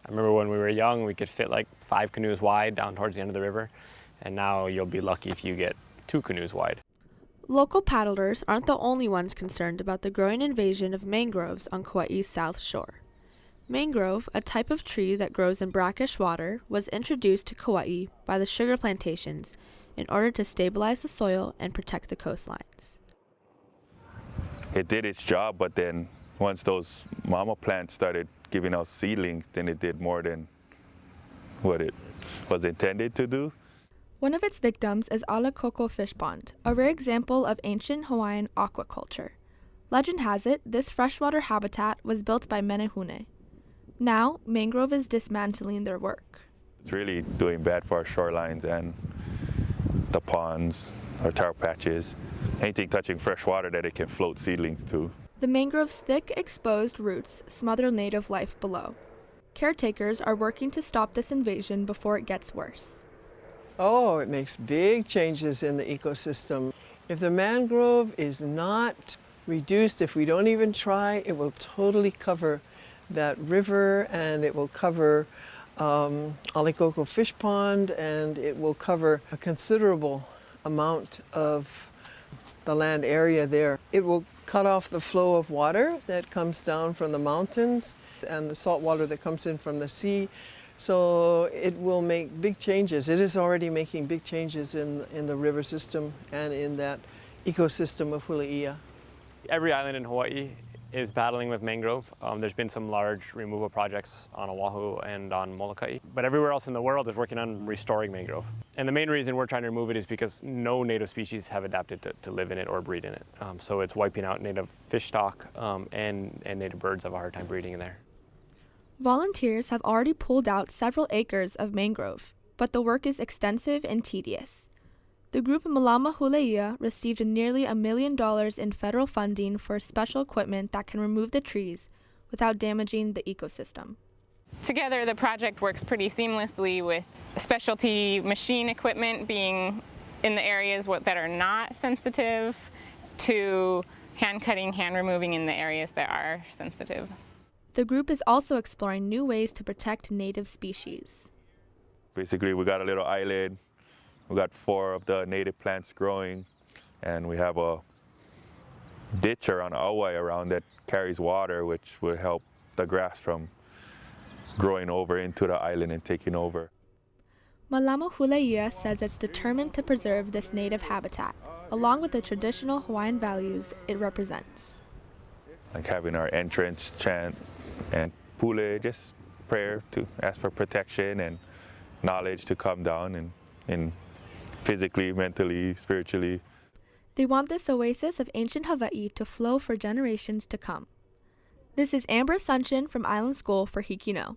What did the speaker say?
I remember when we were young, we could fit like 5 canoes wide down towards the end of the river, and now you'll be lucky if you get 2 canoes wide. Local paddlers aren't the only ones concerned about the growing invasion of mangroves on Kauai's south shore. Mangrove, a type of tree that grows in brackish water, was introduced to Kauai by the sugar plantations in order to stabilize the soil and protect the coastlines. It did its job, but then once those mama plants started giving out seedlings, then it did more than what it was intended to do. One of its victims is Alekoko Fish Pond, a rare example of ancient Hawaiian aquaculture. Legend has it this freshwater habitat was built by Menehune. Now, mangrove is dismantling their work. It's really doing bad for our shorelines and the ponds, our tar patches, anything touching fresh water that it can float seedlings to. The mangrove's thick, exposed roots smother native life below. Caretakers are working to stop this invasion before it gets worse. Oh, it makes big changes in the ecosystem. If the mangrove is not reduced, if we don't even try, it will totally cover that river, and it will cover Alekoko Fish Pond, and it will cover a considerable amount of the land area there. It will cut off the flow of water that comes down from the mountains and the salt water that comes in from the sea. So it will make big changes. It is already making big changes in the river system and in that ecosystem of Hula''ia. Every island in Hawaii is battling with mangrove. There's been some large removal projects on Oahu and on Molokai, but everywhere else in the world is working on restoring mangrove. And the main reason we're trying to remove it is because no native species have adapted to live in it or breed in it. So it's wiping out native fish stock, and native birds have a hard time breeding in there. Volunteers have already pulled out several acres of mangrove, but the work is extensive and tedious. The group Malama Hula''ia received nearly $1 million in federal funding for special equipment that can remove the trees without damaging the ecosystem. Together, the project works pretty seamlessly with specialty machine equipment being in the areas that are not sensitive to hand cutting, hand removing in the areas that are sensitive. The group is also exploring new ways to protect native species. Basically, we got a little island. We got 4 of the native plants growing, and we have a ditch around Auai around that carries water, which will help the grass from growing over into the island and taking over. Malama Hula''ia says it's determined to preserve this native habitat, along with the traditional Hawaiian values it represents. Like having our entrance chant and pule, just prayer to ask for protection and knowledge to come down and physically, mentally, spiritually. They want this oasis of ancient Hawaii to flow for generations to come. This is Amber Sunshin from Island School for Hikino.